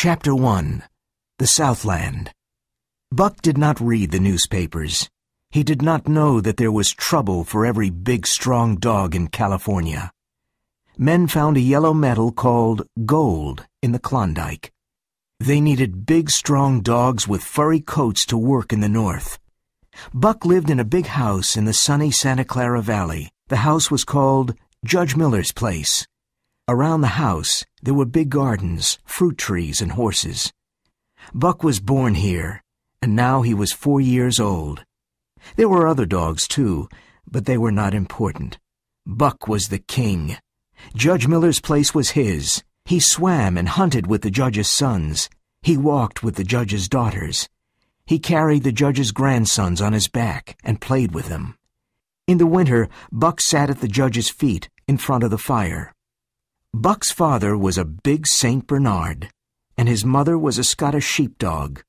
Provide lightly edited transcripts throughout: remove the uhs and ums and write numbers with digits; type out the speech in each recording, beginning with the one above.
Chapter 1. The Southland. Buck did not read the newspapers. He did not know that there was trouble for every big, strong dog in California. Men found a yellow metal called gold in the Klondike. They needed big, strong dogs with furry coats to work in the north. Buck lived in a big house in the sunny Santa Clara Valley. The house was called Judge Miller's place. Around the house, there were big gardens, fruit trees, and horses. Buck was born here, and now he was 4 years old. There were other dogs, too, but they were not important. Buck was the king. Judge Miller's place was his. He swam and hunted with the judge's sons. He walked with the judge's daughters. He carried the judge's grandsons on his back and played with them. In the winter, Buck sat at the judge's feet in front of the fire. Buck's father was a big St. Bernard, and his mother was a Scottish sheepdog.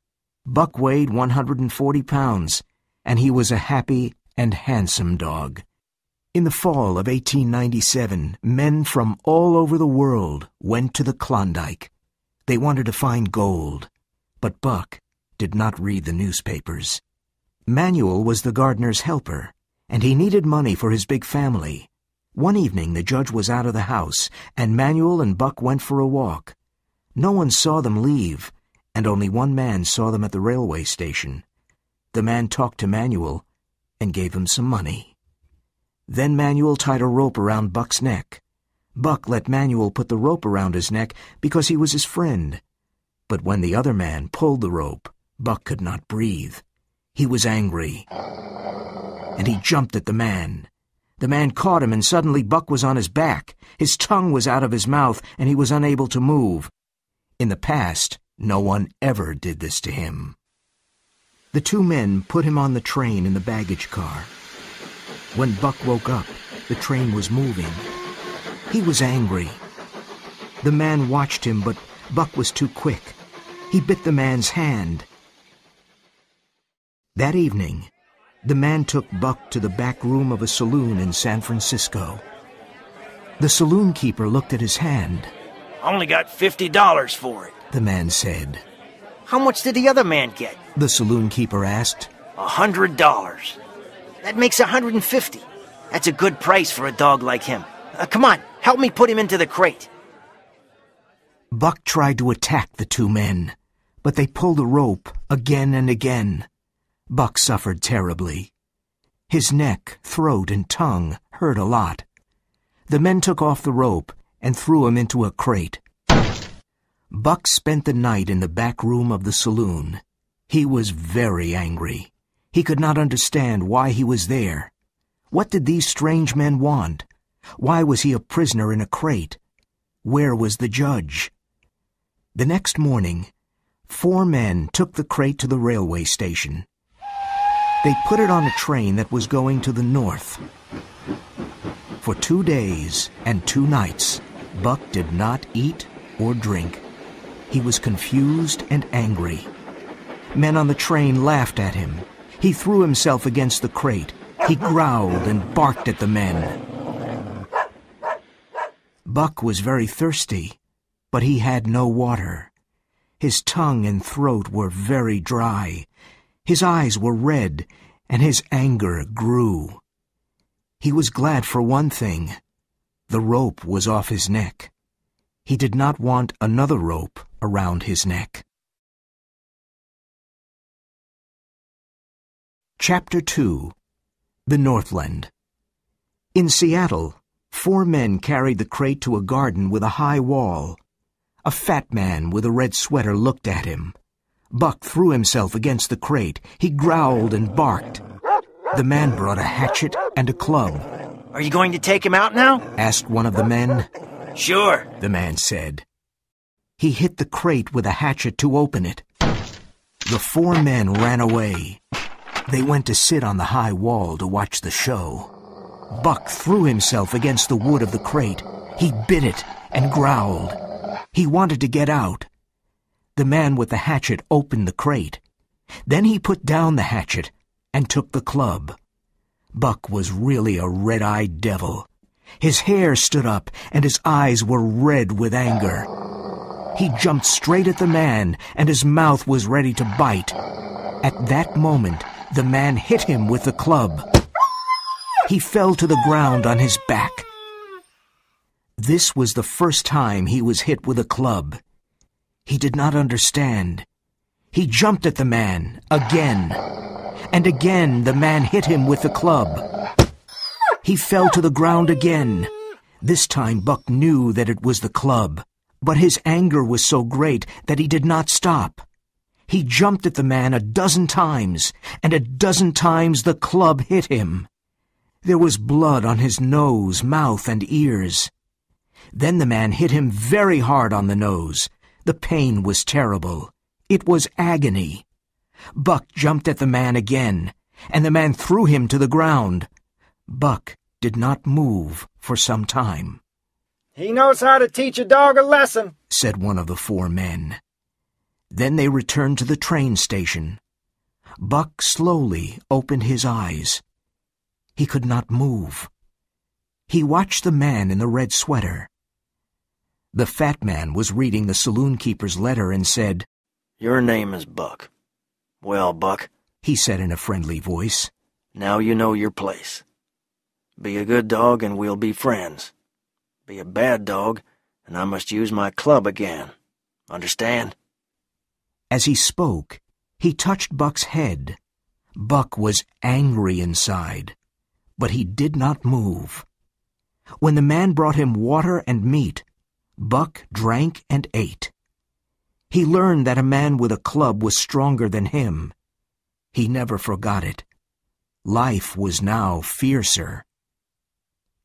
Buck weighed 140 pounds, and he was a happy and handsome dog. In the fall of 1897, men from all over the world went to the Klondike. They wanted to find gold, but Buck did not read the newspapers. Manuel was the gardener's helper, and he needed money for his big family. One evening the judge was out of the house, and Manuel and Buck went for a walk. No one saw them leave, and only one man saw them at the railway station. The man talked to Manuel and gave him some money. Then Manuel tied a rope around Buck's neck. Buck let Manuel put the rope around his neck because he was his friend. But when the other man pulled the rope, Buck could not breathe. He was angry, and he jumped at the man. The man caught him, and suddenly Buck was on his back. His tongue was out of his mouth, and he was unable to move. In the past, no one ever did this to him. The two men put him on the train in the baggage car. When Buck woke up, the train was moving. He was angry. The man watched him, but Buck was too quick. He bit the man's hand. That evening, the man took Buck to the back room of a saloon in San Francisco. The saloon keeper looked at his hand. "Only got $50 for it," the man said. "How much did the other man get?" the saloon keeper asked. $100. That makes $150. That's a good price for a dog like him. Come on, help me put him into the crate. Buck tried to attack the two men, but they pulled the rope again and again. Buck suffered terribly. His neck, throat, and tongue hurt a lot. The men took off the rope and threw him into a crate. Buck spent the night in the back room of the saloon. He was very angry. He could not understand why he was there. What did these strange men want? Why was he a prisoner in a crate? Where was the judge? The next morning, 4 men took the crate to the railway station. They put it on a train that was going to the north. For 2 days and 2 nights, Buck did not eat or drink. He was confused and angry. Men on the train laughed at him. He threw himself against the crate. He growled and barked at the men. Buck was very thirsty, but he had no water. His tongue and throat were very dry. His eyes were red, and his anger grew. He was glad for one thing. The rope was off his neck. He did not want another rope around his neck. Chapter 2. The Northland. In Seattle, 4 men carried the crate to a garden with a high wall. A fat man with a red sweater looked at him. Buck threw himself against the crate. He growled and barked. The man brought a hatchet and a club. "Are you going to take him out now?" asked one of the men. "Sure," the man said. He hit the crate with a hatchet to open it. The 4 men ran away. They went to sit on the high wall to watch the show. Buck threw himself against the wood of the crate. He bit it and growled. He wanted to get out. The man with the hatchet opened the crate. Then he put down the hatchet and took the club. Buck was really a red-eyed devil. His hair stood up and his eyes were red with anger. He jumped straight at the man, and his mouth was ready to bite. At that moment, the man hit him with the club. He fell to the ground on his back. This was the first time he was hit with a club. He did not understand. He jumped at the man, again. And again the man hit him with the club. He fell to the ground again. This time Buck knew that it was the club, but his anger was so great that he did not stop. He jumped at the man a dozen times, and a dozen times the club hit him. There was blood on his nose, mouth, and ears. Then the man hit him very hard on the nose. The pain was terrible. It was agony. Buck jumped at the man again, and the man threw him to the ground. Buck did not move for some time. "He knows how to teach a dog a lesson," said one of the four men. Then they returned to the train station. Buck slowly opened his eyes. He could not move. He watched the man in the red sweater. The fat man was reading the saloon keeper's letter and said, "Your name is Buck. Well, Buck," he said in a friendly voice, "now you know your place. Be a good dog and we'll be friends. Be a bad dog and I must use my club again. Understand?" As he spoke, he touched Buck's head. Buck was angry inside, but he did not move. When the man brought him water and meat, Buck drank and ate. He learned that a man with a club was stronger than him. He never forgot it. Life was now fiercer.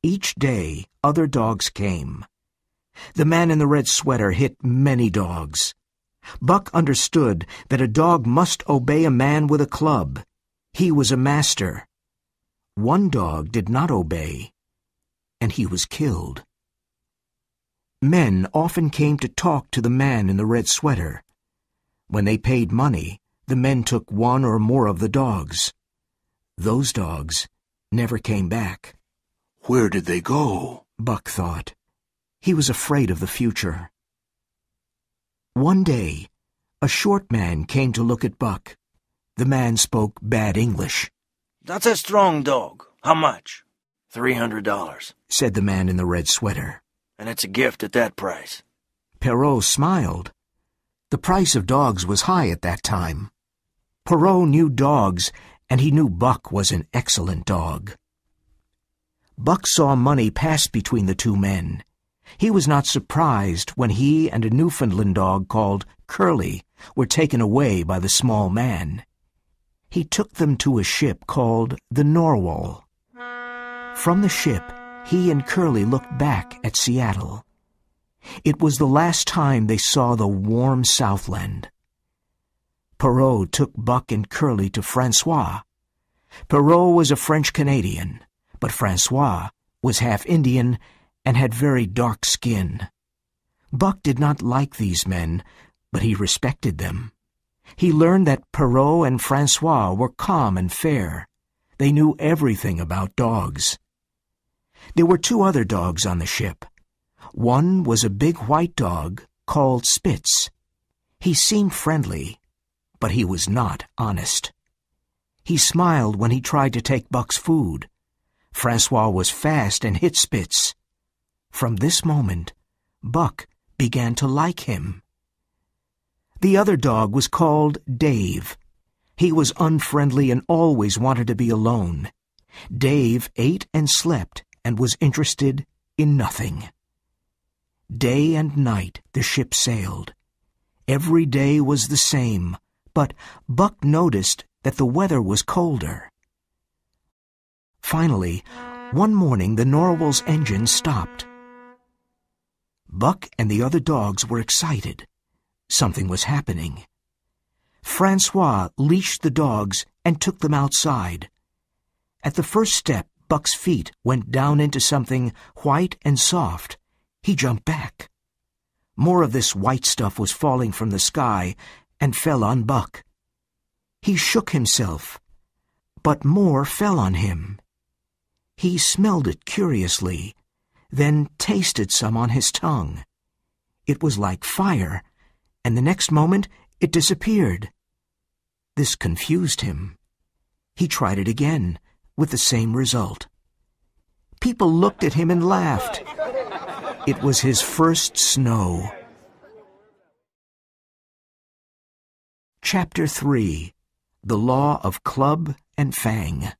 Each day, other dogs came. The man in the red sweater hit many dogs. Buck understood that a dog must obey a man with a club. He was a master. One dog did not obey, and he was killed. Men often came to talk to the man in the red sweater. When they paid money, the men took one or more of the dogs. Those dogs never came back. Where did they go? Buck thought. He was afraid of the future. One day, a short man came to look at Buck. The man spoke bad English. "That's a strong dog. How much?" $300, said the man in the red sweater. "And it's a gift at that price." Perrault smiled. The price of dogs was high at that time. Perrault knew dogs, and he knew Buck was an excellent dog. Buck saw money pass between the two men. He was not surprised when he and a Newfoundland dog called Curly were taken away by the small man. He took them to a ship called the Narwhal. From the ship, he and Curly looked back at Seattle. It was the last time they saw the warm Southland. Perrault took Buck and Curly to Francois. Perrault was a French-Canadian, but Francois was half Indian and had very dark skin. Buck did not like these men, but he respected them. He learned that Perrault and Francois were calm and fair. They knew everything about dogs. There were two other dogs on the ship. One was a big white dog called Spitz. He seemed friendly, but he was not honest. He smiled when he tried to take Buck's food. Francois was fast and hit Spitz. From this moment, Buck began to like him. The other dog was called Dave. He was unfriendly and always wanted to be alone. Dave ate and slept and was interested in nothing. Day and night the ship sailed. Every day was the same, but Buck noticed that the weather was colder. Finally, one morning the Narwhal's engine stopped. Buck and the other dogs were excited. Something was happening. Francois leashed the dogs and took them outside. At the first step, Buck's feet went down into something white and soft. He jumped back. More of this white stuff was falling from the sky and fell on Buck. He shook himself, but more fell on him. He smelled it curiously, then tasted some on his tongue. It was like fire, and the next moment it disappeared. This confused him. He tried it again, with the same result. People looked at him and laughed. It was his first snow. Chapter 3. The Law of Club and Fang.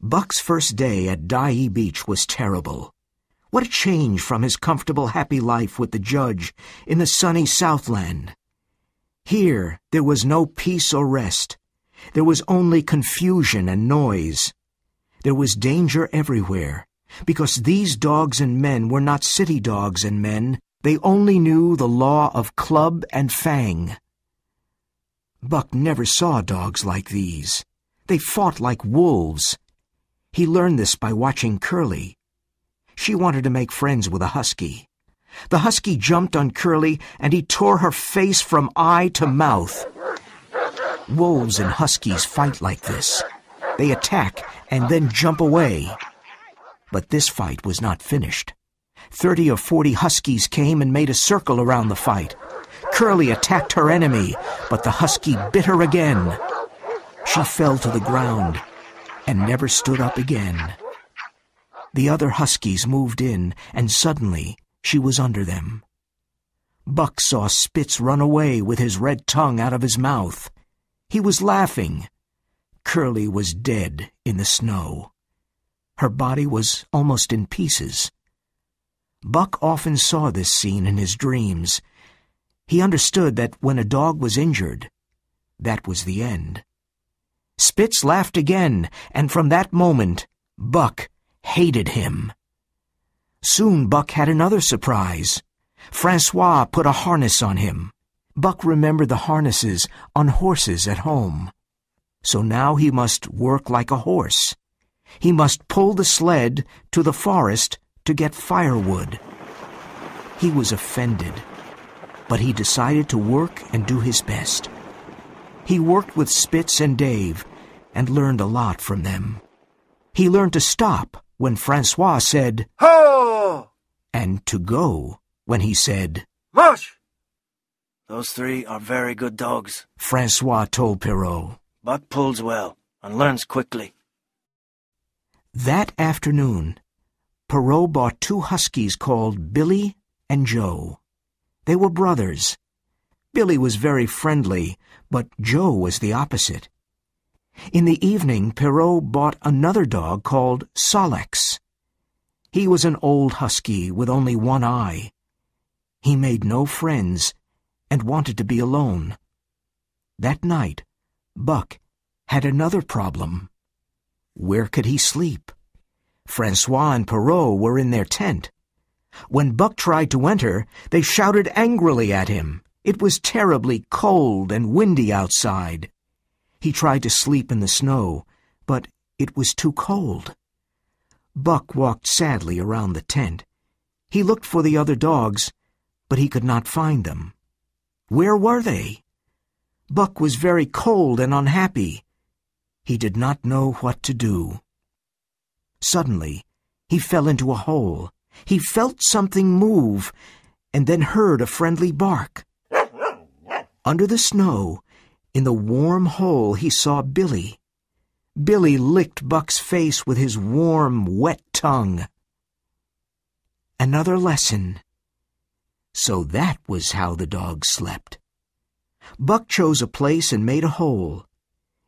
Buck's first day at Dyea Beach was terrible. What a change from his comfortable, happy life with the judge in the sunny Southland. Here, there was no peace or rest. There was only confusion and noise. There was danger everywhere, because these dogs and men were not city dogs and men. They only knew the law of club and fang. Buck never saw dogs like these. They fought like wolves. He learned this by watching Curly. She wanted to make friends with a husky. The husky jumped on Curly, and he tore her face from eye to mouth. Wolves and huskies fight like this. They attack and then jump away. But this fight was not finished. 30 or 40 huskies came and made a circle around the fight. Curly attacked her enemy, but the husky bit her again. She fell to the ground and never stood up again. The other huskies moved in, and suddenly she was under them. Buck saw Spitz run away with his red tongue out of his mouth. He was laughing. Curly was dead in the snow. Her body was almost in pieces. Buck often saw this scene in his dreams. He understood that when a dog was injured, that was the end. Spitz laughed again, and from that moment, Buck hated him. Soon Buck had another surprise. Francois put a harness on him. Buck remembered the harnesses on horses at home. So now he must work like a horse. He must pull the sled to the forest to get firewood. He was offended, but he decided to work and do his best. He worked with Spitz and Dave and learned a lot from them. He learned to stop when Francois said, Ho! and to go when he said, Mush! Those three are very good dogs. Francois told Perrault. Buck pulls well and learns quickly. That afternoon, Perrault bought 2 huskies called Billy and Joe. They were brothers. Billy was very friendly, but Joe was the opposite. In the evening, Perrault bought another dog called Solex. He was an old husky with only one eye. He made no friends and wanted to be alone. That night, Buck had another problem. Where could he sleep? Francois and Perrault were in their tent. When Buck tried to enter, they shouted angrily at him. It was terribly cold and windy outside. He tried to sleep in the snow, but it was too cold. Buck walked sadly around the tent. He looked for the other dogs, but he could not find them. Where were they? Buck was very cold and unhappy. He did not know what to do. Suddenly, he fell into a hole. He felt something move, and then heard a friendly bark. Under the snow, in the warm hole, he saw Billy. Billy licked Buck's face with his warm, wet tongue. Another lesson. So that was how the dogs slept. Buck chose a place and made a hole.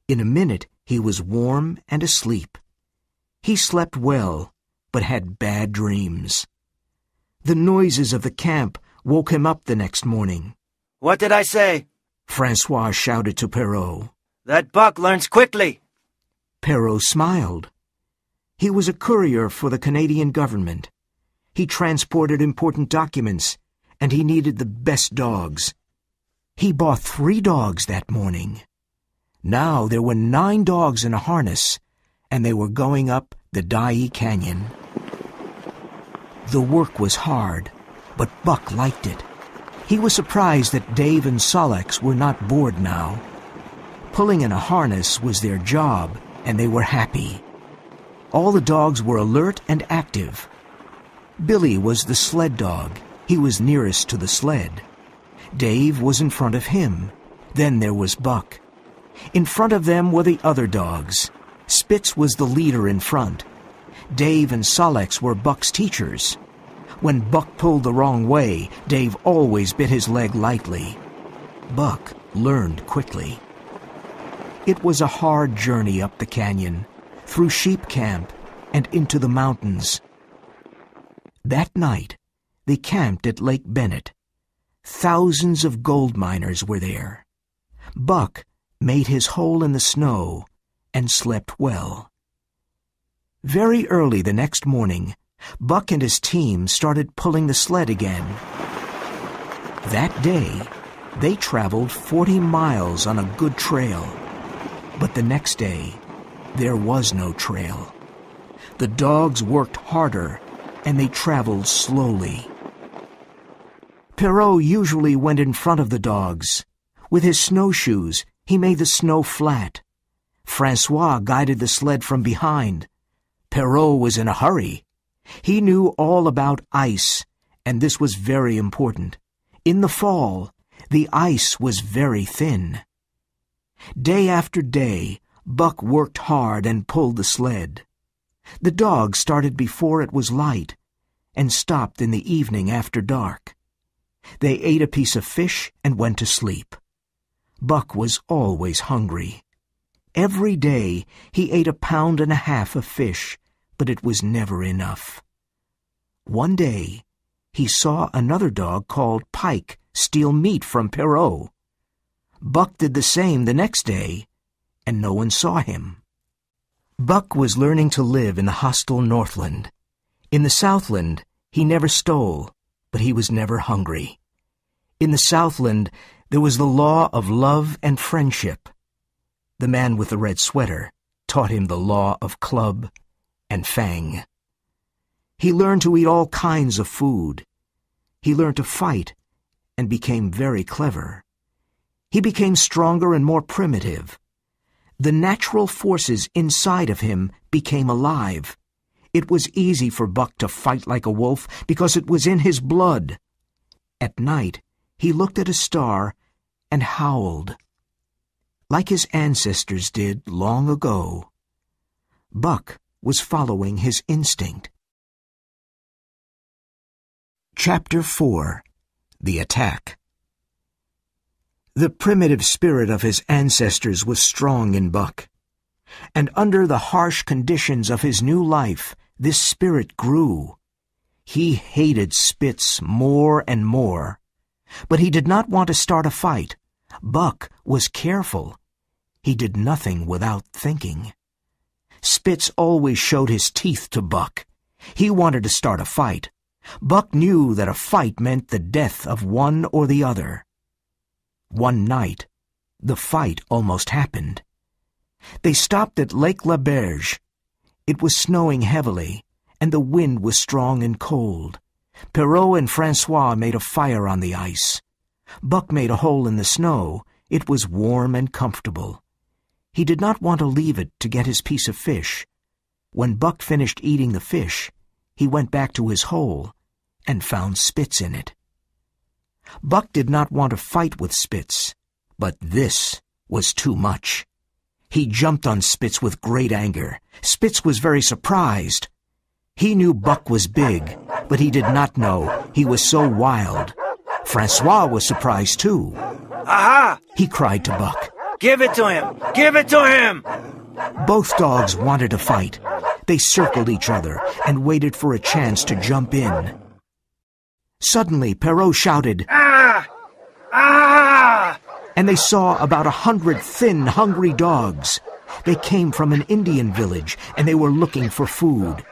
In a minute, he was warm and asleep. He slept well, but had bad dreams. The noises of the camp woke him up the next morning. What did I say? Francois shouted to Perrault. That Buck learns quickly. Perrault smiled. He was a courier for the Canadian government. He transported important documents, and he needed the best dogs. He bought 3 dogs that morning. Now there were 9 dogs in a harness, and they were going up the Dyea Canyon. The work was hard, but Buck liked it. He was surprised that Dave and Solex were not bored now. Pulling in a harness was their job, and they were happy. All the dogs were alert and active. Billy was the sled dog. He was nearest to the sled. Dave was in front of him. Then there was Buck. In front of them were the other dogs. Spitz was the leader in front. Dave and Solex were Buck's teachers. When Buck pulled the wrong way, Dave always bit his leg lightly. Buck learned quickly. It was a hard journey up the canyon, through sheep camp, and into the mountains. That night, they camped at Lake Bennett. Thousands of gold miners were there. Buck made his hole in the snow and slept well. Very early the next morning, Buck and his team started pulling the sled again. That day, they traveled 40 miles on a good trail. But the next day, there was no trail. The dogs worked harder, and they traveled slowly. Perrault usually went in front of the dogs. With his snowshoes, he made the snow flat. Francois guided the sled from behind. Perrault was in a hurry. He knew all about ice, and this was very important. In the fall, the ice was very thin. Day after day, Buck worked hard and pulled the sled. The dogs started before it was light and stopped in the evening after dark. They ate a piece of fish and went to sleep. Buck was always hungry. Every day he ate 1.5 pounds of fish, but it was never enough. One day he saw another dog called Pike steal meat from Perrault. Buck did the same the next day, and no one saw him. Buck was learning to live in the hostile Northland. In the Southland, he never stole, but he was never hungry. In the Southland, there was the law of love and friendship. The man with the red sweater taught him the law of club and fang. He learned to eat all kinds of food. He learned to fight and became very clever. He became stronger and more primitive. The natural forces inside of him became alive. It was easy for Buck to fight like a wolf because it was in his blood. At night, he looked at a star and howled. Like his ancestors did long ago, Buck was following his instinct. Chapter 4. The Attack. The primitive spirit of his ancestors was strong in Buck, and under the harsh conditions of his new life, this spirit grew. He hated Spitz more and more, but he did not want to start a fight. Buck was careful. He did nothing without thinking. Spitz always showed his teeth to Buck. He wanted to start a fight. Buck knew that a fight meant the death of one or the other. One night, the fight almost happened. They stopped at Lake La Berge. It was snowing heavily, and the wind was strong and cold. Perrault and Francois made a fire on the ice. Buck made a hole in the snow. It was warm and comfortable. He did not want to leave it to get his piece of fish. When Buck finished eating the fish, he went back to his hole and found Spitz in it. Buck did not want to fight with Spitz, but this was too much. He jumped on Spitz with great anger. Spitz was very surprised. He knew Buck was big, but he did not know he was so wild. Francois was surprised too. Aha! He cried to Buck. Give it to him! Give it to him! Both dogs wanted to fight. They circled each other and waited for a chance to jump in. Suddenly, Perrault shouted, Ah! Ah! and they saw about 100 thin, hungry dogs. They came from an Indian village, and they were looking for food.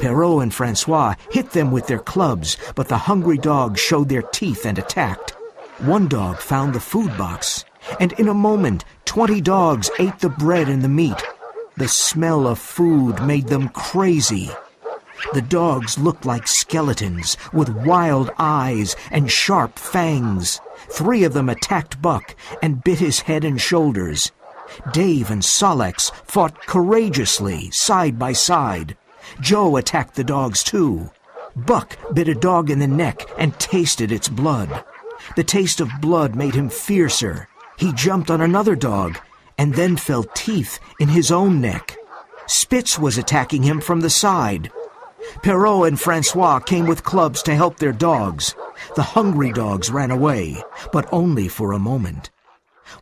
Perrault and Francois hit them with their clubs, but the hungry dogs showed their teeth and attacked. One dog found the food box, and in a moment 20 dogs ate the bread and the meat. The smell of food made them crazy. The dogs looked like skeletons with wild eyes and sharp fangs. 3 of them attacked Buck and bit his head and shoulders. Dave and Solex fought courageously, side by side. Joe attacked the dogs too. Buck bit a dog in the neck and tasted its blood. The taste of blood made him fiercer. He jumped on another dog and then felt teeth in his own neck. Spitz was attacking him from the side. Perrault and Francois came with clubs to help their dogs. The hungry dogs ran away, but only for a moment.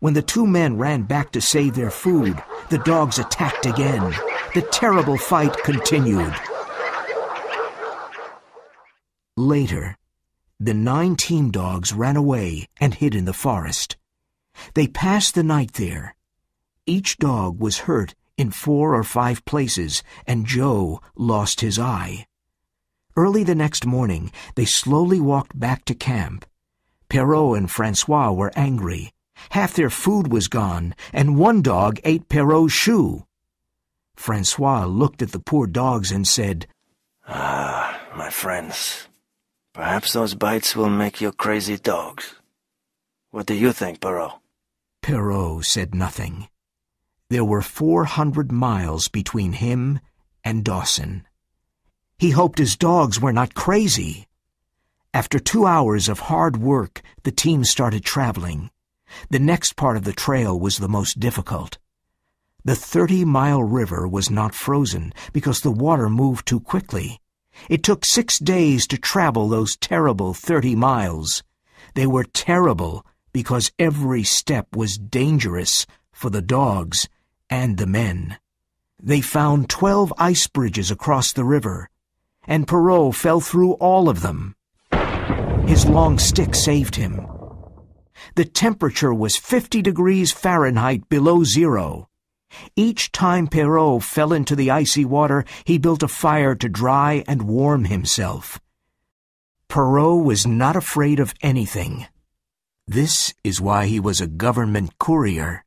When the two men ran back to save their food, the dogs attacked again. The terrible fight continued. Later, the 9 team dogs ran away and hid in the forest. They passed the night there. Each dog was hurt in 4 or 5 places, and Joe lost his eye. Early the next morning, they slowly walked back to camp. Perrault and Francois were angry. Half their food was gone, and one dog ate Perrault's shoe. Francois looked at the poor dogs and said, "Ah, my friends, perhaps those bites will make you crazy dogs. What do you think, Perrault?" Perrault said nothing. There were 400 miles between him and Dawson. He hoped his dogs were not crazy. After 2 hours of hard work, the team started traveling. The next part of the trail was the most difficult. The 30-mile river was not frozen because the water moved too quickly. It took 6 days to travel those terrible 30 miles. They were terrible because every step was dangerous for the dogs and the men. They found 12 ice bridges across the river, and Perrault fell through all of them. His long stick saved him. The temperature was 50 degrees Fahrenheit below zero. Each time Perrault fell into the icy water, he built a fire to dry and warm himself. Perrault was not afraid of anything. This is why he was a government courier.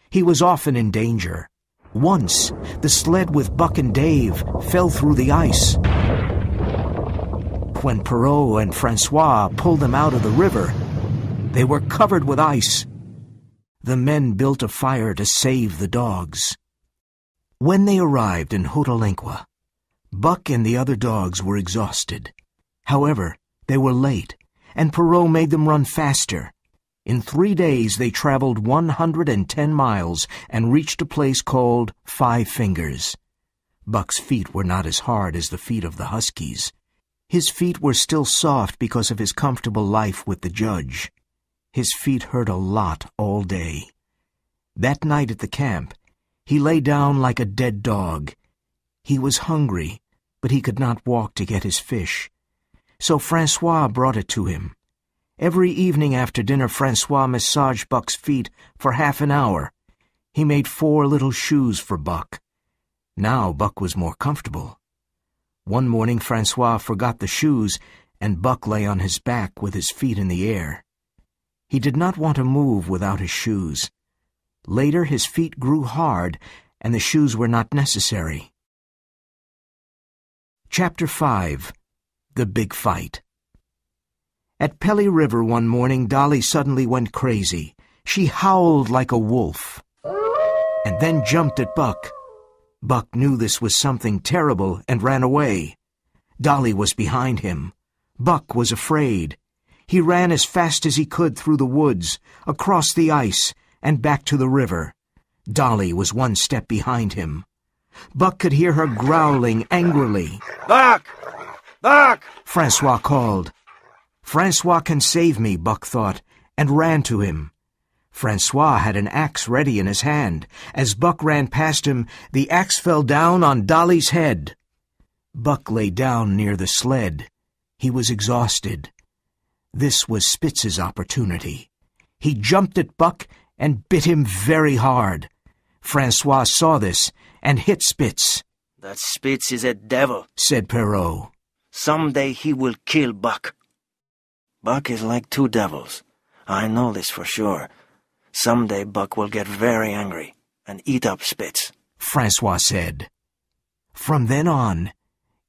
He was often in danger. Once, the sled with Buck and Dave fell through the ice. When Perrault and Francois pulled them out of the river, they were covered with ice. The men built a fire to save the dogs. When they arrived in Hotelingua, Buck and the other dogs were exhausted. However, they were late, and Perrault made them run faster. In 3 days they traveled 110 miles and reached a place called 5 Fingers. Buck's feet were not as hard as the feet of the huskies. His feet were still soft because of his comfortable life with the judge. His feet hurt a lot all day. That night at the camp, he lay down like a dead dog. He was hungry, but he could not walk to get his fish. So Francois brought it to him. Every evening after dinner, Francois massaged Buck's feet for half an hour. He made 4 little shoes for Buck. Now Buck was more comfortable. One morning Francois forgot the shoes, and Buck lay on his back with his feet in the air. He did not want to move without his shoes. Later his feet grew hard, and the shoes were not necessary. Chapter 5. The Big Fight. At Pelly River one morning, Dolly suddenly went crazy. She howled like a wolf, and then jumped at Buck. Buck knew this was something terrible and ran away. Dolly was behind him. Buck was afraid. He ran as fast as he could through the woods, across the ice, and back to the river. Dolly was 1 step behind him. Buck could hear her growling angrily. "Buck! Buck!" Francois called. Francois can save me, Buck thought, and ran to him. Francois had an axe ready in his hand. As Buck ran past him, the axe fell down on Dolly's head. Buck lay down near the sled. He was exhausted. This was Spitz's opportunity. He jumped at Buck and bit him very hard. Francois saw this and hit Spitz. "That Spitz is a devil," said Perrault. "Someday he will kill Buck." "Buck is like 2 devils. I know this for sure. Someday Buck will get very angry and eat up Spitz," Francois said. From then on,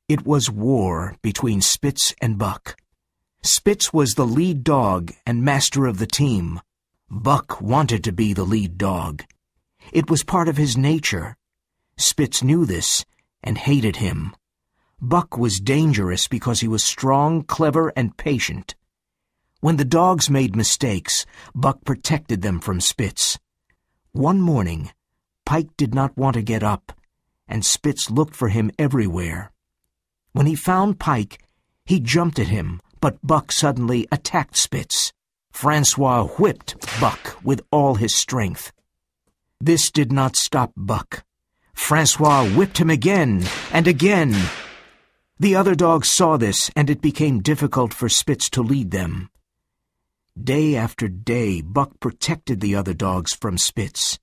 it was war between Spitz and Buck. Spitz was the lead dog and master of the team. Buck wanted to be the lead dog. It was part of his nature. Spitz knew this and hated him. Buck was dangerous because he was strong, clever, and patient. When the dogs made mistakes, Buck protected them from Spitz. One morning, Pike did not want to get up, and Spitz looked for him everywhere. When he found Pike, he jumped at him, but Buck suddenly attacked Spitz. Francois whipped Buck with all his strength. This did not stop Buck. Francois whipped him again and again. The other dogs saw this, and it became difficult for Spitz to lead them. Day after day, Buck protected the other dogs from Spitz.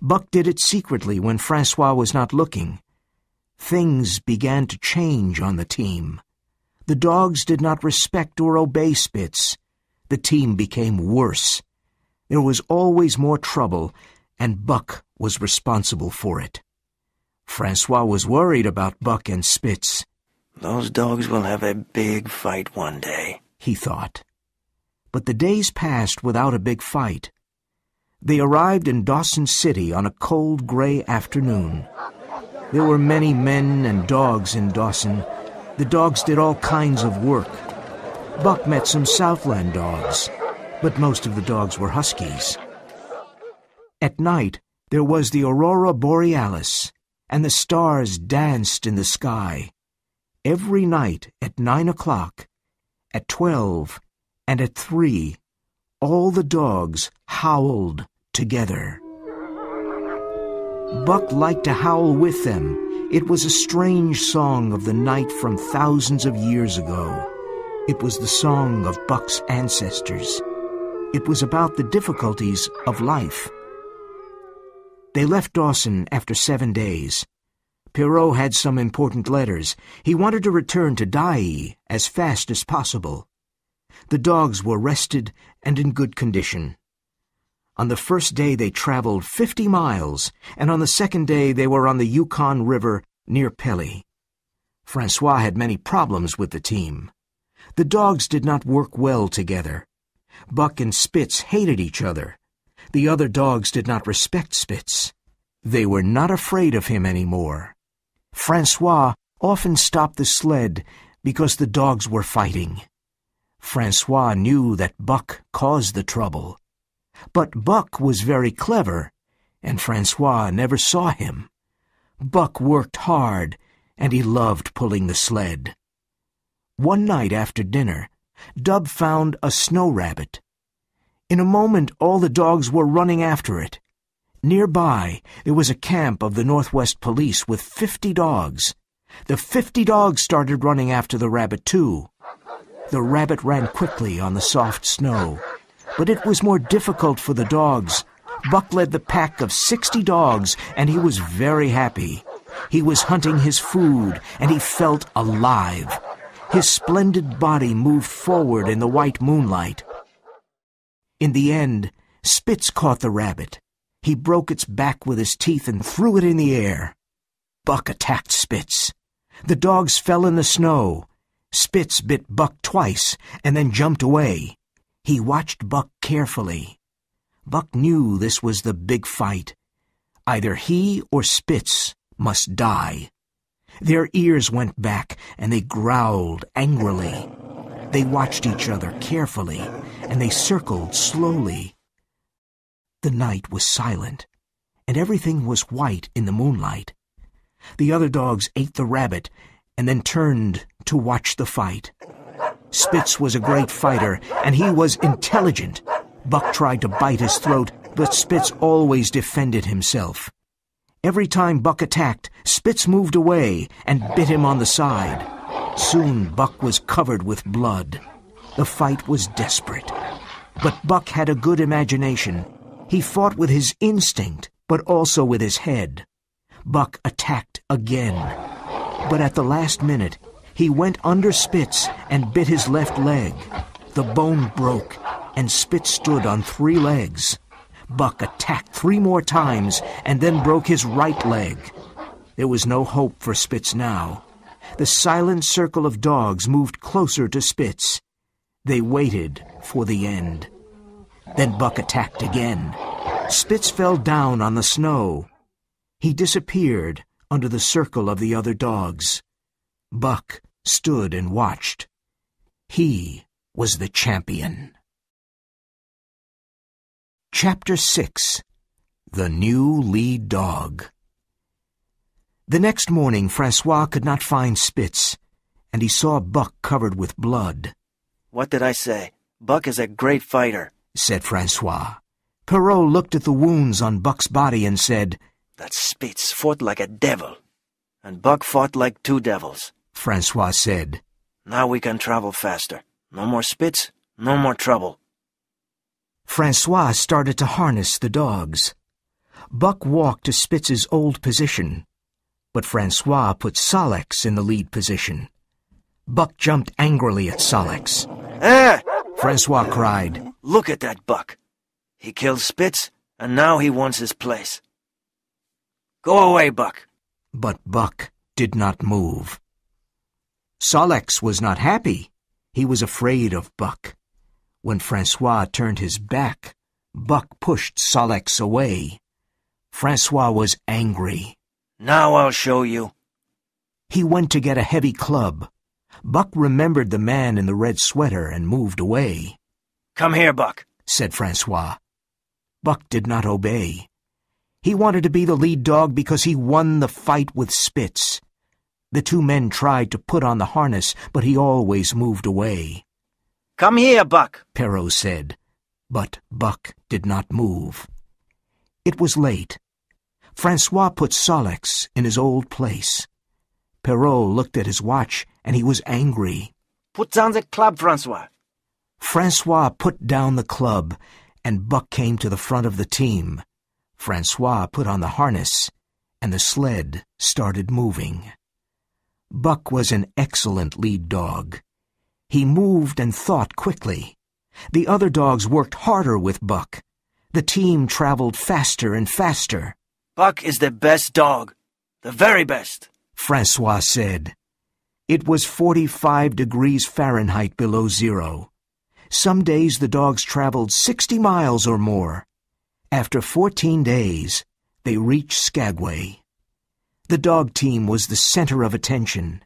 Buck did it secretly when Francois was not looking. Things began to change on the team. The dogs did not respect or obey Spitz. The team became worse. There was always more trouble, and Buck was responsible for it. Francois was worried about Buck and Spitz. Those dogs will have a big fight one day, he thought. But the days passed without a big fight. They arrived in Dawson City on a cold, gray afternoon. There were many men and dogs in Dawson. The dogs did all kinds of work. Buck met some Southland dogs, but most of the dogs were huskies. At night, there was the aurora borealis, and the stars danced in the sky. Every night at 9 o'clock, at 12, and at 3, all the dogs howled together. Buck liked to howl with them. It was a strange song of the night from thousands of years ago. It was the song of Buck's ancestors. It was about the difficulties of life. They left Dawson after 7 days. Pierrot had some important letters. He wanted to return to Dyea as fast as possible. The dogs were rested and in good condition. On the first day they traveled 50 miles, and on the second day they were on the Yukon River near Pelly. Francois had many problems with the team. The dogs did not work well together. Buck and Spitz hated each other. The other dogs did not respect Spitz. They were not afraid of him anymore. Francois often stopped the sled because the dogs were fighting. Francois knew that Buck caused the trouble. But Buck was very clever, and Francois never saw him. Buck worked hard, and he loved pulling the sled. One night after dinner, Dub found a snow rabbit. In a moment, all the dogs were running after it. Nearby, there was a camp of the Northwest Police with 50 dogs. The 50 dogs started running after the rabbit, too. The rabbit ran quickly on the soft snow, but it was more difficult for the dogs. Buck led the pack of 60 dogs, and he was very happy. He was hunting his food, and he felt alive. His splendid body moved forward in the white moonlight. In the end, Spitz caught the rabbit. He broke its back with his teeth and threw it in the air. Buck attacked Spitz. The dogs fell in the snow. Spitz bit Buck twice and then jumped away. He watched Buck carefully. Buck knew this was the big fight. Either he or Spitz must die. Their ears went back and they growled angrily. They watched each other carefully and they circled slowly. The night was silent, and everything was white in the moonlight. The other dogs ate the rabbit and then turned to watch the fight. Spitz was a great fighter, and he was intelligent. Buck tried to bite his throat, but Spitz always defended himself. Every time Buck attacked, Spitz moved away and bit him on the side. Soon Buck was covered with blood. The fight was desperate. But Buck had a good imagination. He fought with his instinct, but also with his head. Buck attacked again. But at the last minute, he went under Spitz and bit his left leg. The bone broke, and Spitz stood on 3 legs. Buck attacked 3 more times and then broke his right leg. There was no hope for Spitz now. The silent circle of dogs moved closer to Spitz. They waited for the end. Then Buck attacked again. Spitz fell down on the snow. He disappeared under the circle of the other dogs. Buck stood and watched. He was the champion. Chapter 6. The New Lead Dog. The next morning, Francois could not find Spitz, and he saw Buck covered with blood. "What did I say? Buck is a great fighter," said Francois. Perrault looked at the wounds on Buck's body and said, "That Spitz fought like a devil, and Buck fought like two devils." Francois said, "Now we can travel faster. No more Spitz, no more trouble." Francois started to harness the dogs. Buck walked to Spitz's old position, but Francois put Solex in the lead position. Buck jumped angrily at Solex. "Eh!" Francois cried. "Look at that Buck. He killed Spitz, and now he wants his place. Go away, Buck." But Buck did not move. Solex was not happy. He was afraid of Buck. When Francois turned his back, Buck pushed Solex away. Francois was angry. "Now I'll show you." He went to get a heavy club. Buck remembered the man in the red sweater and moved away. "Come here, Buck," said Francois. Buck did not obey. He wanted to be the lead dog because he won the fight with Spitz. The two men tried to put on the harness, but he always moved away. "Come here, Buck," Perrault said, but Buck did not move. It was late. Francois put Solex in his old place. Perrault looked at his watch, and he was angry. "Put down the club, Francois." Francois put down the club, and Buck came to the front of the team. Francois put on the harness, and the sled started moving. Buck was an excellent lead dog. He moved and thought quickly. The other dogs worked harder with Buck. The team traveled faster and faster. "Buck is the best dog. The very best," Francois said. It was 45 degrees Fahrenheit below zero. Some days the dogs traveled 60 miles or more. After 14 days, they reached Skagway. The dog team was the center of attention.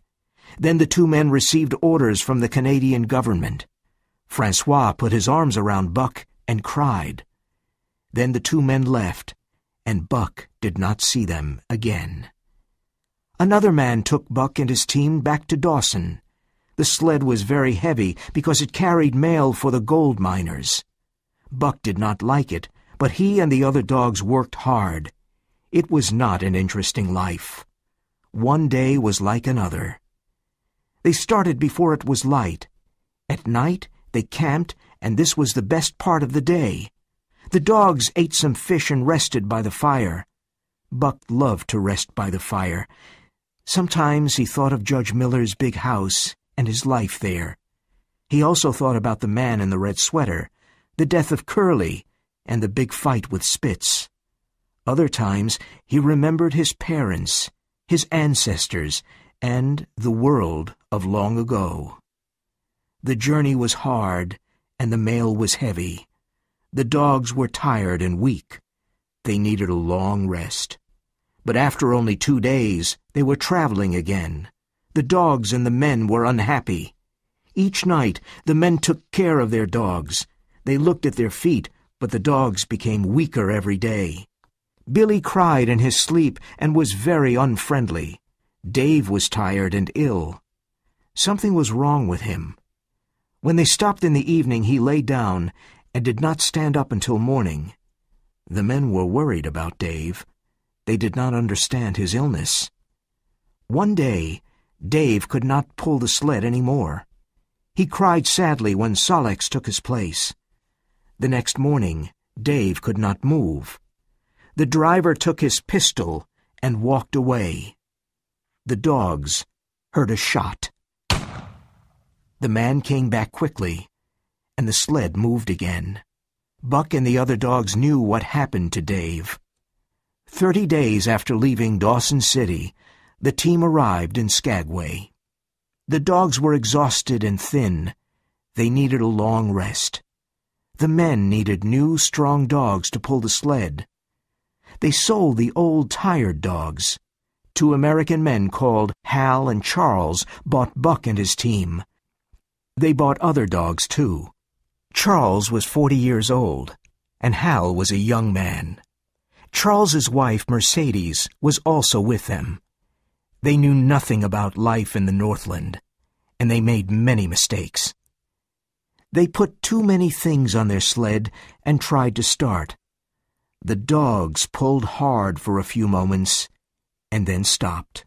Then the two men received orders from the Canadian government. Francois put his arms around Buck and cried. Then the two men left, and Buck did not see them again. Another man took Buck and his team back to Dawson. The sled was very heavy because it carried mail for the gold miners. Buck did not like it, but he and the other dogs worked hard. It was not an interesting life. One day was like another. They started before it was light. At night, they camped, and this was the best part of the day. The dogs ate some fish and rested by the fire. Buck loved to rest by the fire. Sometimes he thought of Judge Miller's big house and his life there. He also thought about the man in the red sweater, the death of Curly, and the big fight with Spitz. Other times he remembered his parents, his ancestors, and the world of long ago. The journey was hard, and the mail was heavy. The dogs were tired and weak. They needed a long rest. But after only 2 days, they were traveling again. The dogs and the men were unhappy. Each night, the men took care of their dogs. They looked at their feet, but the dogs became weaker every day. Billy cried in his sleep and was very unfriendly. Dave was tired and ill. Something was wrong with him. When they stopped in the evening, he lay down and did not stand up until morning. The men were worried about Dave. They did not understand his illness. One day, Dave could not pull the sled any more. He cried sadly when Solex took his place. The next morning, Dave could not move. The driver took his pistol and walked away. The dogs heard a shot. The man came back quickly, and the sled moved again. Buck and the other dogs knew what happened to Dave. 30 days after leaving Dawson City, the team arrived in Skagway. The dogs were exhausted and thin. They needed a long rest. The men needed new, strong dogs to pull the sled. They sold the old, tired dogs. 2 American men called Hal and Charles bought Buck and his team. They bought other dogs, too. Charles was 40 years old, and Hal was a young man. Charles's wife, Mercedes, was also with them. They knew nothing about life in the Northland, and they made many mistakes. They put too many things on their sled and tried to start. The dogs pulled hard for a few moments and then stopped.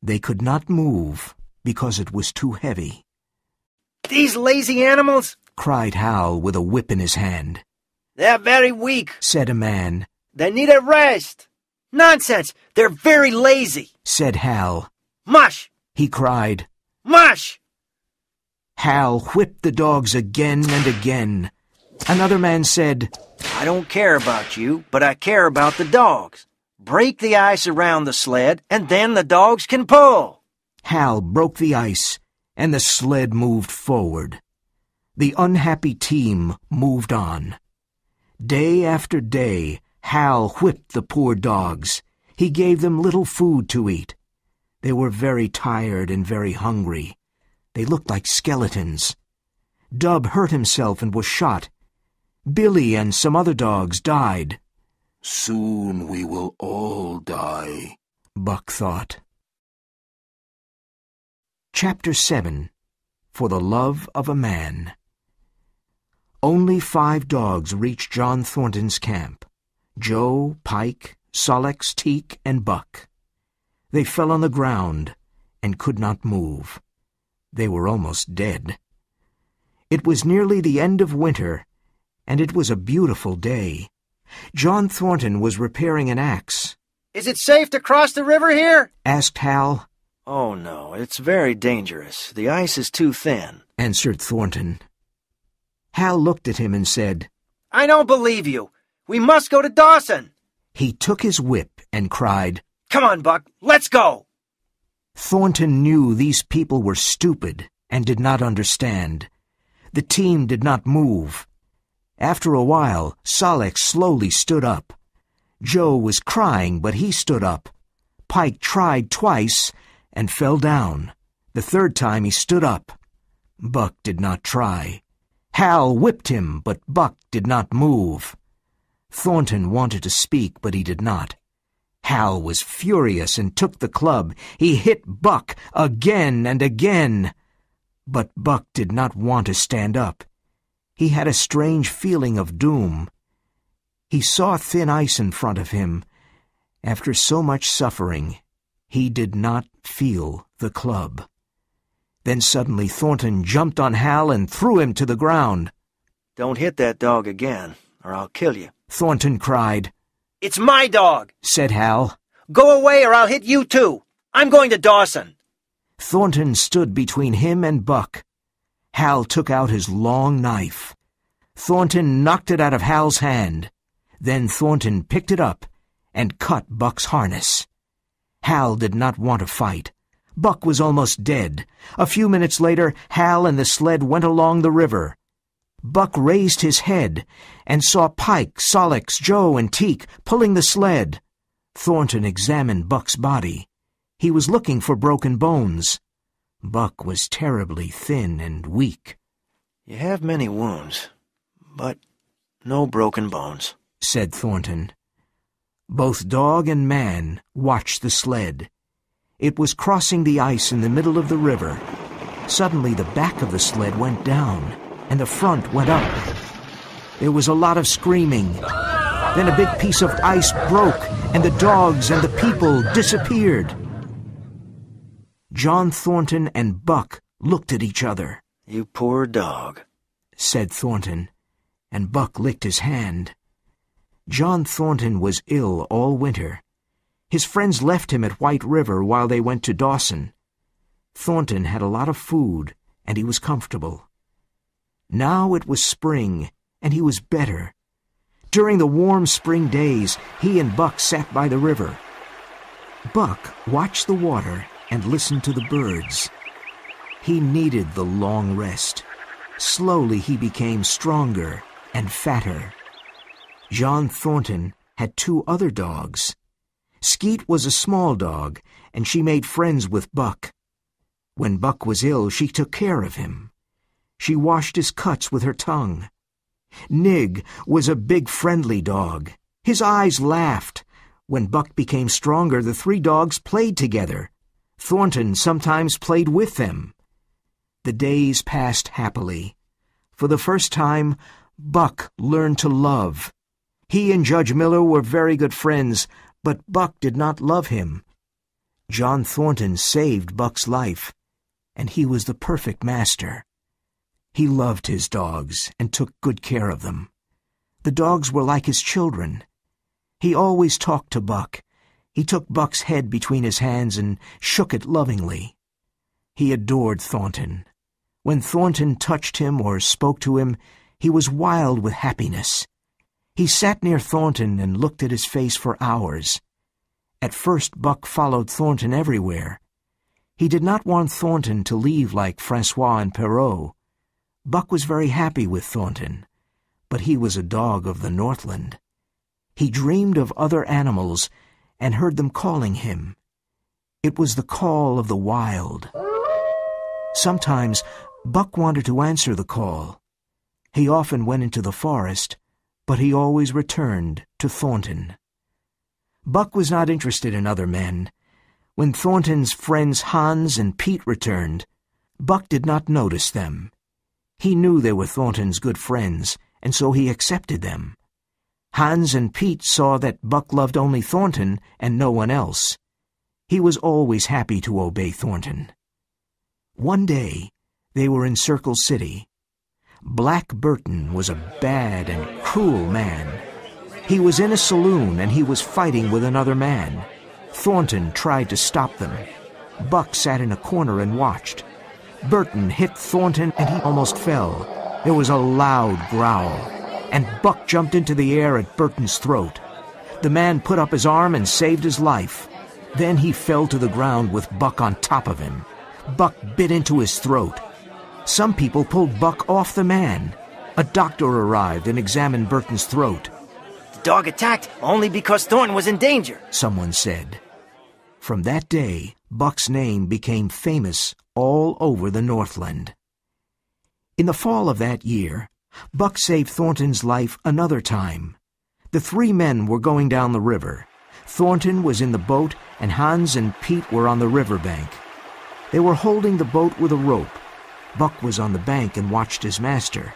They could not move because it was too heavy. These lazy animals! Cried Hal with a whip in his hand. They're very weak, Said a man. They need a rest. Nonsense! They're very lazy. Said Hal. Mush! He cried. Mush! Hal whipped the dogs again and again. Another man said, I don't care about you, but I care about the dogs. Break the ice around the sled, and then the dogs can pull. Hal broke the ice, and the sled moved forward. The unhappy team moved on. Day after day, Hal whipped the poor dogs. He gave them little food to eat. They were very tired and very hungry. They looked like skeletons. Dub hurt himself and was shot. Billy and some other dogs died. Soon we will all die, Buck thought. Chapter 7. For the Love of a Man. Only 5 dogs reached John Thornton's camp: Joe, Pike, Sol-leks, Teek, and Buck. They fell on the ground and could not move. They were almost dead. It was nearly the end of winter, and it was a beautiful day. John Thornton was repairing an axe. Is it safe to cross the river here? Asked Hal. Oh, no, it's very dangerous. The ice is too thin, Answered Thornton. Hal looked at him and said, I don't believe you. We must go to Dawson. He took his whip and cried, Come on, Buck, let's go. Thornton knew these people were stupid and did not understand. The team did not move. After a while, Sol-leks slowly stood up. Joe was crying, but he stood up. Pike tried twice and fell down. The third time he stood up. Buck did not try. Hal whipped him, but Buck did not move. Thornton wanted to speak, but he did not. Hal was furious and took the club. He hit Buck again and again. But Buck did not want to stand up. He had a strange feeling of doom. He saw thin ice in front of him. After so much suffering, he did not feel the club. Then suddenly Thornton jumped on Hal and threw him to the ground. Don't hit that dog again, or I'll kill you, Thornton cried. It's my dog, Said Hal. Go away or I'll hit you too. I'm going to Dawson. Thornton stood between him and Buck. Hal took out his long knife. Thornton knocked it out of Hal's hand. Then Thornton picked it up and cut Buck's harness. Hal did not want to fight. Buck was almost dead. A few minutes later, Hal and the sled went along the river. Buck raised his head and saw Pike, Sol-leks, Joe, and Teek pulling the sled. Thornton examined Buck's body. He was looking for broken bones. Buck was terribly thin and weak. You have many wounds, but no broken bones, said Thornton. Both dog and man watched the sled. It was crossing the ice in the middle of the river. Suddenly the back of the sled went down, and the front went up. There was a lot of screaming. Then a big piece of ice broke, and the dogs and the people disappeared. John Thornton and Buck looked at each other. You poor dog, said Thornton, and Buck licked his hand. John Thornton was ill all winter. His friends left him at White River while they went to Dawson. Thornton had a lot of food, and he was comfortable. Now it was spring, and he was better. During the warm spring days, he and Buck sat by the river. Buck watched the water and listened to the birds. He needed the long rest. Slowly he became stronger and fatter. John Thornton had 2 other dogs. Skeet was a small dog, and she made friends with Buck. When Buck was ill, she took care of him. She washed his cuts with her tongue. Nig was a big friendly dog. His eyes laughed. When Buck became stronger, the three dogs played together. Thornton sometimes played with them. The days passed happily. For the first time, Buck learned to love. He and Judge Miller were very good friends, but Buck did not love him. John Thornton saved Buck's life, and he was the perfect master. He loved his dogs and took good care of them. The dogs were like his children. He always talked to Buck. He took Buck's head between his hands and shook it lovingly. He adored Thornton. When Thornton touched him or spoke to him, he was wild with happiness. He sat near Thornton and looked at his face for hours. At first, Buck followed Thornton everywhere. He did not want Thornton to leave like Francois and Perrault. Buck was very happy with Thornton, but he was a dog of the Northland. He dreamed of other animals and heard them calling him. It was the call of the wild. Sometimes Buck wanted to answer the call. He often went into the forest, but he always returned to Thornton. Buck was not interested in other men. When Thornton's friends Hans and Pete returned, Buck did not notice them. He knew they were Thornton's good friends, and so he accepted them. Hans and Pete saw that Buck loved only Thornton and no one else. He was always happy to obey Thornton. One day, they were in Circle City. Black Burton was a bad and cruel man. He was in a saloon and he was fighting with another man. Thornton tried to stop them. Buck sat in a corner and watched. Burton hit Thornton and he almost fell. There was a loud growl, and Buck jumped into the air at Burton's throat. The man put up his arm and saved his life. Then he fell to the ground with Buck on top of him. Buck bit into his throat. Some people pulled Buck off the man. A doctor arrived and examined Burton's throat. The dog attacked only because Thornton was in danger, someone said. From that day, Buck's name became famous all over the Northland. In the fall of that year, Buck saved Thornton's life another time. The three men were going down the river. Thornton was in the boat, and Hans and Pete were on the riverbank. They were holding the boat with a rope. Buck was on the bank and watched his master.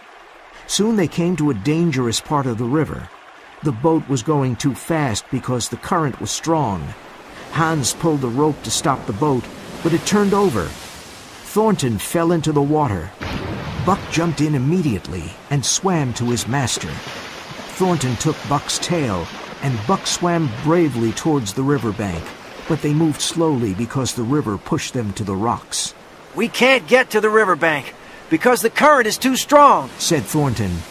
Soon they came to a dangerous part of the river. The boat was going too fast because the current was strong. Hans pulled the rope to stop the boat, but it turned over. Thornton fell into the water. Buck jumped in immediately and swam to his master. Thornton took Buck's tail, and Buck swam bravely towards the riverbank, but they moved slowly because the river pushed them to the rocks. "We can't get to the riverbank because the current is too strong," said Thornton.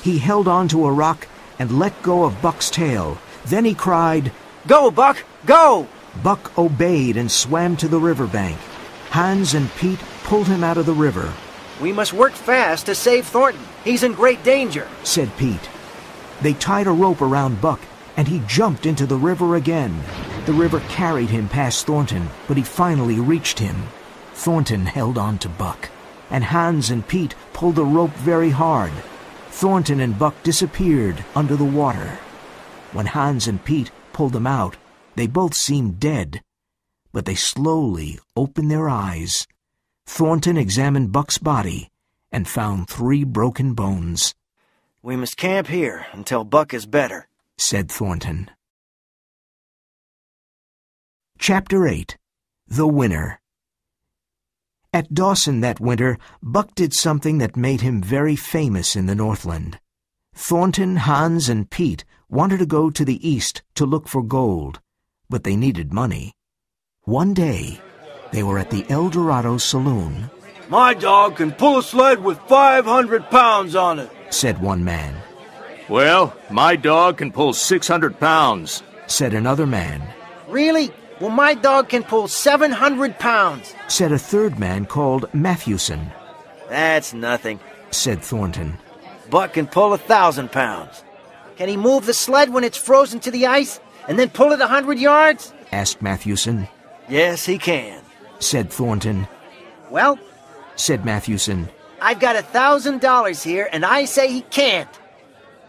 He held on to a rock and let go of Buck's tail. Then he cried, "Go, Buck, go!" Buck obeyed and swam to the riverbank. Hans and Pete pulled him out of the river. "We must work fast to save Thornton. He's in great danger," said Pete. They tied a rope around Buck, and he jumped into the river again. The river carried him past Thornton, but he finally reached him. Thornton held on to Buck, and Hans and Pete pulled the rope very hard. Thornton and Buck disappeared under the water. When Hans and Pete pulled them out, they both seemed dead, but they slowly opened their eyes. Thornton examined Buck's body and found 3 broken bones. "We must camp here until Buck is better," said Thornton. Chapter 8. The Winner. At Dawson that winter, Buck did something that made him very famous in the Northland. Thornton, Hans, and Pete wanted to go to the east to look for gold, but they needed money. One day, they were at the El Dorado Saloon. "My dog can pull a sled with 500 pounds on it," said one man. "Well, my dog can pull 600 pounds, said another man. "Really? Well, my dog can pull 700 pounds, said a third man called Matthewson. "That's nothing," said Thornton. "Buck can pull 1,000 pounds. Can he move the sled when it's frozen to the ice and then pull it 100 yards? asked Matthewson. "Yes, he can," said Thornton. "Well," said Matthewson, I've got $1,000 here, and I say he can't.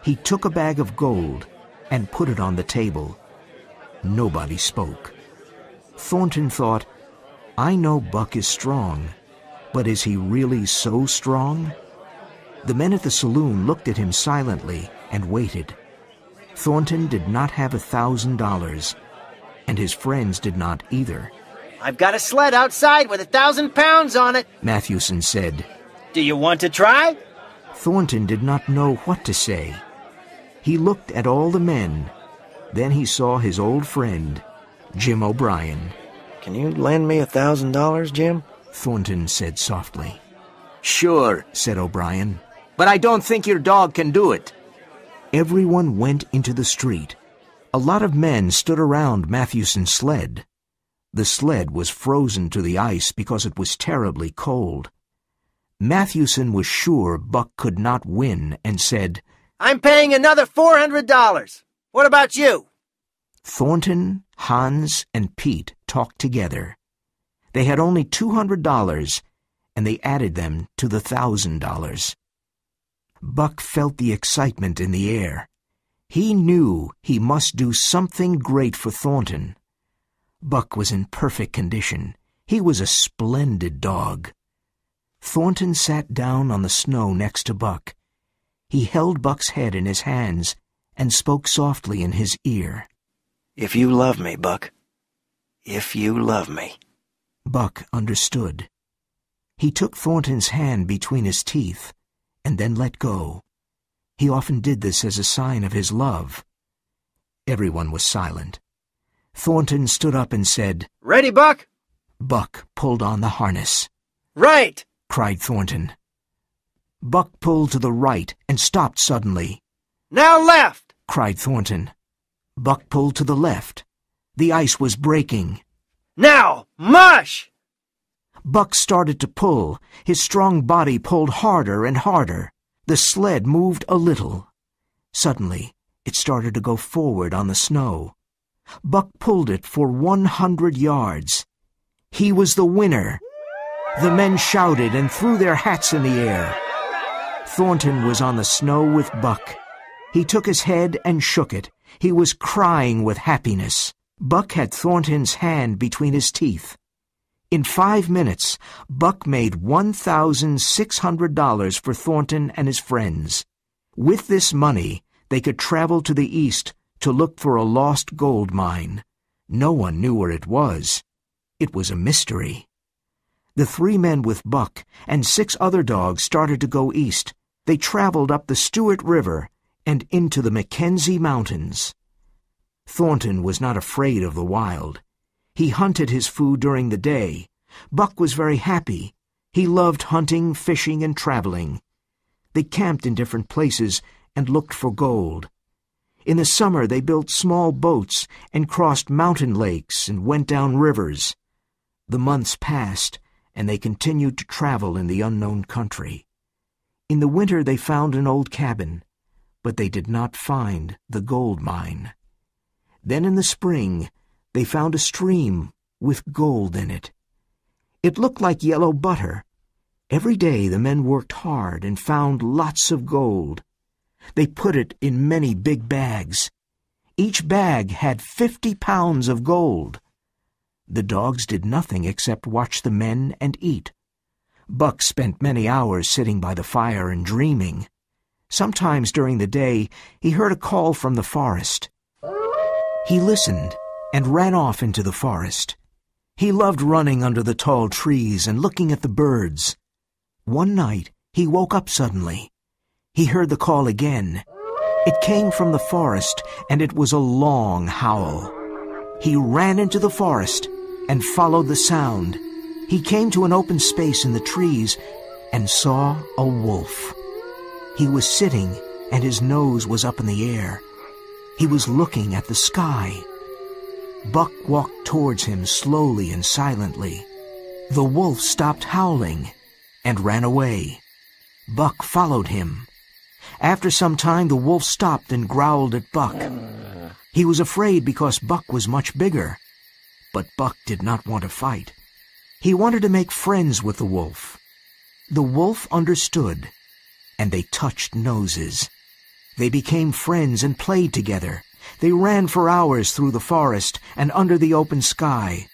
He took a bag of gold and put it on the table. Nobody spoke. Thornton thought, I know Buck is strong, but is he really so strong? The men at the saloon looked at him silently and waited. Thornton did not have $1,000, and his friends did not either. I've got a sled outside with 1,000 pounds on it, Mathewson said. Do you want to try? Thornton did not know what to say. He looked at all the men. Then he saw his old friend, Jim O'Brien. Can you lend me $1,000, Jim? Thornton said softly. Sure, said O'Brien. but I don't think your dog can do it. Everyone went into the street. A lot of men stood around Mathewson's sled. The sled was frozen to the ice because it was terribly cold. Mathewson was sure Buck could not win and said, I'm paying another $400. What about you? Thornton, Hans, and Pete talked together. They had only $200, and they added them to the $1,000. Buck felt the excitement in the air. He knew he must do something great for Thornton. Buck was in perfect condition. He was a splendid dog. Thornton sat down on the snow next to Buck. He held Buck's head in his hands and spoke softly in his ear. If you love me, Buck. If you love me. Buck understood. He took Thornton's hand between his teeth and then let go. He often did this as a sign of his love. Everyone was silent. Thornton stood up and said, Ready, Buck? Buck pulled on the harness. Right, cried Thornton. Buck pulled to the right and stopped suddenly. Now left, cried Thornton. Buck pulled to the left. The ice was breaking. Now, mush! Buck started to pull. His strong body pulled harder and harder. The sled moved a little. Suddenly, it started to go forward on the snow. Buck pulled it for 100 yards. He was the winner. The men shouted and threw their hats in the air. Thornton was on the snow with Buck. He took his head and shook it. He was crying with happiness. Buck had Thornton's hand between his teeth. In 5 minutes, Buck made $1,600 for Thornton and his friends. With this money, they could travel to the east to look for a lost gold mine. No one knew where it was. It was a mystery. The 3 men with Buck and 6 other dogs started to go east. They traveled up the Stewart River and into the Mackenzie Mountains. Thornton was not afraid of the wild. He hunted his food during the day. Buck was very happy. He loved hunting, fishing, and traveling. They camped in different places and looked for gold. In the summer they built small boats and crossed mountain lakes and went down rivers. The months passed, and they continued to travel in the unknown country. In the winter they found an old cabin, but they did not find the gold mine. Then in the spring they found a stream with gold in it. It looked like yellow butter. Every day the men worked hard and found lots of gold. They put it in many big bags. Each bag had 50 pounds of gold. The dogs did nothing except watch the men and eat. Buck spent many hours sitting by the fire and dreaming. Sometimes during the day he heard a call from the forest. He listened and ran off into the forest. He loved running under the tall trees and looking at the birds. One night he woke up suddenly. He heard the call again. It came from the forest, and it was a long howl. He ran into the forest and followed the sound. He came to an open space in the trees and saw a wolf. He was sitting, and his nose was up in the air. He was looking at the sky. Buck walked towards him slowly and silently. The wolf stopped howling and ran away. Buck followed him. After some time, the wolf stopped and growled at Buck. He was afraid because Buck was much bigger. But Buck did not want to fight. He wanted to make friends with the wolf. The wolf understood, and they touched noses. They became friends and played together. They ran for hours through the forest and under the open sky.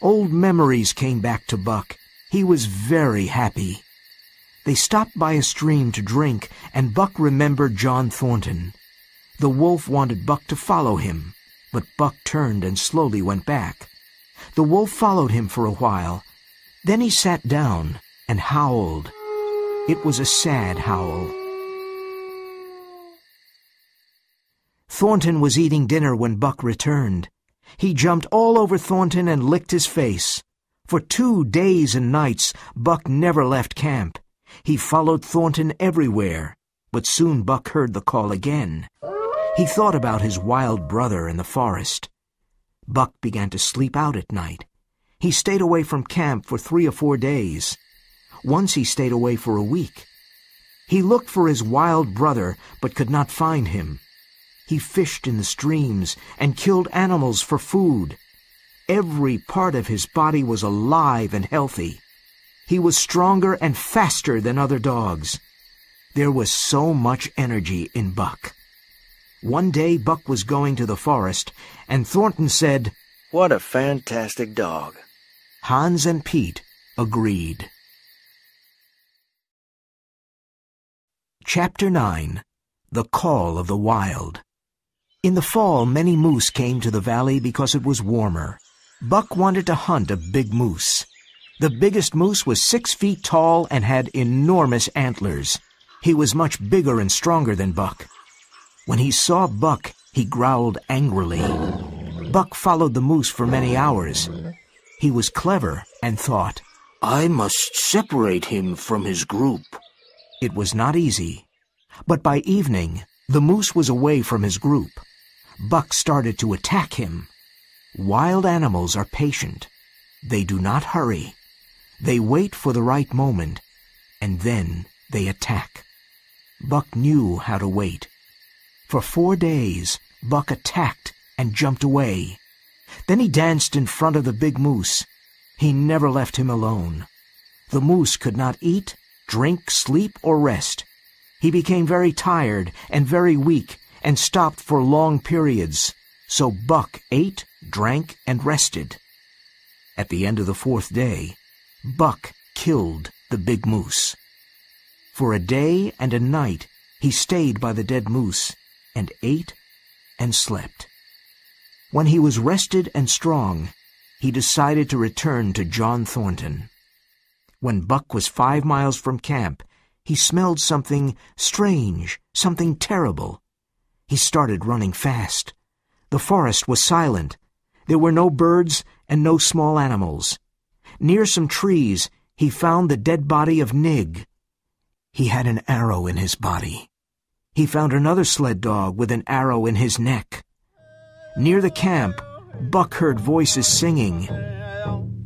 Old memories came back to Buck. He was very happy. They stopped by a stream to drink, and Buck remembered John Thornton. The wolf wanted Buck to follow him, but Buck turned and slowly went back. The wolf followed him for a while. Then he sat down and howled. It was a sad howl. Thornton was eating dinner when Buck returned. He jumped all over Thornton and licked his face. For 2 days and nights, Buck never left camp. He followed Thornton everywhere, but soon Buck heard the call again. He thought about his wild brother in the forest. Buck began to sleep out at night. He stayed away from camp for 3 or 4 days. Once he stayed away for a week. He looked for his wild brother, but could not find him. He fished in the streams and killed animals for food. Every part of his body was alive and healthy. He was stronger and faster than other dogs. There was so much energy in Buck. One day Buck was going to the forest, and Thornton said, "What a fantastic dog." Hans and Pete agreed. Chapter 9. The Call of the Wild. In the fall, many moose came to the valley because it was warmer. Buck wanted to hunt a big moose. The biggest moose was 6 feet tall and had enormous antlers. He was much bigger and stronger than Buck. When he saw Buck, he growled angrily. Buck followed the moose for many hours. He was clever and thought, I must separate him from his group. It was not easy. But by evening, the moose was away from his group. Buck started to attack him. Wild animals are patient. They do not hurry. They wait for the right moment, and then they attack. Buck knew how to wait. For 4 days, Buck attacked and jumped away. Then he danced in front of the big moose. He never left him alone. The moose could not eat, drink, sleep, or rest. He became very tired and very weak and stopped for long periods. So Buck ate, drank, and rested. At the end of the 4th day, Buck killed the big moose. For a day and a night, he stayed by the dead moose and ate and slept. When he was rested and strong, he decided to return to John Thornton. When Buck was 5 miles from camp, he smelled something strange, something terrible. He started running fast. The forest was silent. There were no birds and no small animals. Near some trees, he found the dead body of Nig. He had an arrow in his body. He found another sled dog with an arrow in his neck. Near the camp, Buck heard voices singing.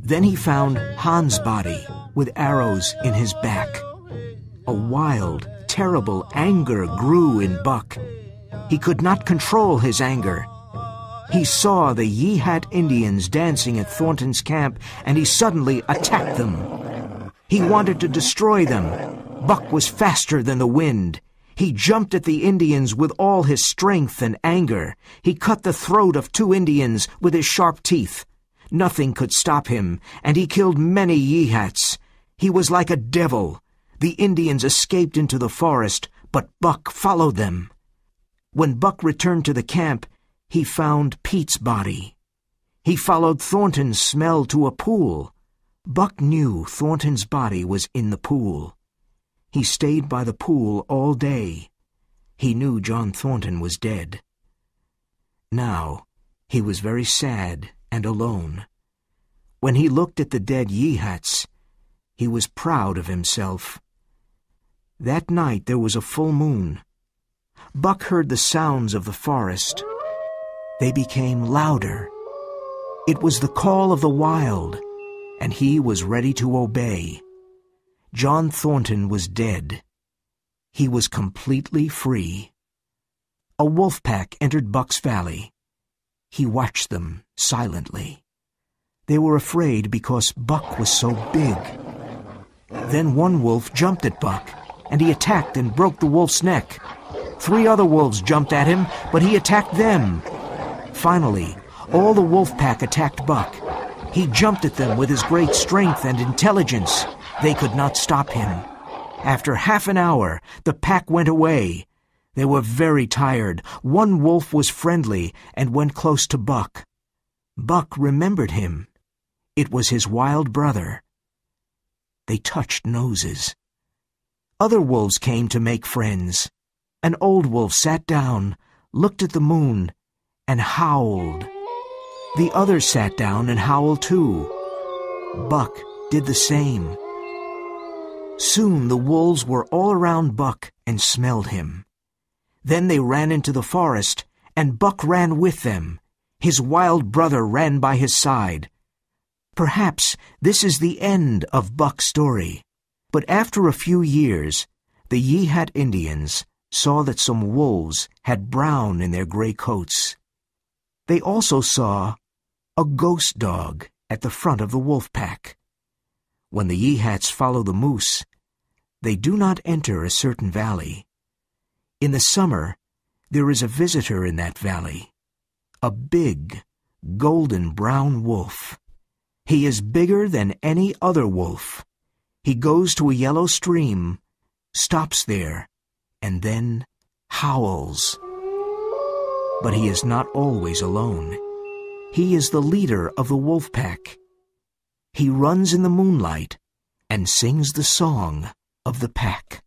Then he found Hans' body with arrows in his back. A wild, terrible anger grew in Buck. He could not control his anger. He saw the Yeehat Indians dancing at Thornton's camp, and he suddenly attacked them. He wanted to destroy them. Buck was faster than the wind. He jumped at the Indians with all his strength and anger. He cut the throat of 2 Indians with his sharp teeth. Nothing could stop him, and he killed many Yeehats. He was like a devil. The Indians escaped into the forest, but Buck followed them. When Buck returned to the camp, he found Pete's body. He followed Thornton's smell to a pool. Buck knew Thornton's body was in the pool. He stayed by the pool all day. He knew John Thornton was dead. Now, he was very sad and alone. When he looked at the dead Yeehats, he was proud of himself. That night there was a full moon. Buck heard the sounds of the forest. They became louder. It was the call of the wild, and he was ready to obey. John Thornton was dead. He was completely free. A wolf pack entered Buck's valley. He watched them silently. They were afraid because Buck was so big. Then one wolf jumped at Buck, and he attacked and broke the wolf's neck. 3 other wolves jumped at him, but he attacked them. Finally, all the wolf pack attacked Buck. He jumped at them with his great strength and intelligence. They could not stop him. After half an hour, the pack went away. They were very tired. One wolf was friendly and went close to Buck. Buck remembered him. It was his wild brother. They touched noses. Other wolves came to make friends. An old wolf sat down, looked at the moon, and howled. The others sat down and howled too. Buck did the same. Soon the wolves were all around Buck and smelled him. Then they ran into the forest, and Buck ran with them. His wild brother ran by his side. Perhaps this is the end of Buck's story. But after a few years, the Yehat Indians saw that some wolves had brown in their gray coats. They also saw a ghost dog at the front of the wolf pack. When the Yehats follow the moose, they do not enter a certain valley. In the summer, there is a visitor in that valley, a big, golden brown wolf. He is bigger than any other wolf. He goes to a yellow stream, stops there, and then howls. But he is not always alone. He is the leader of the wolf pack. He runs in the moonlight and sings the song of the pack.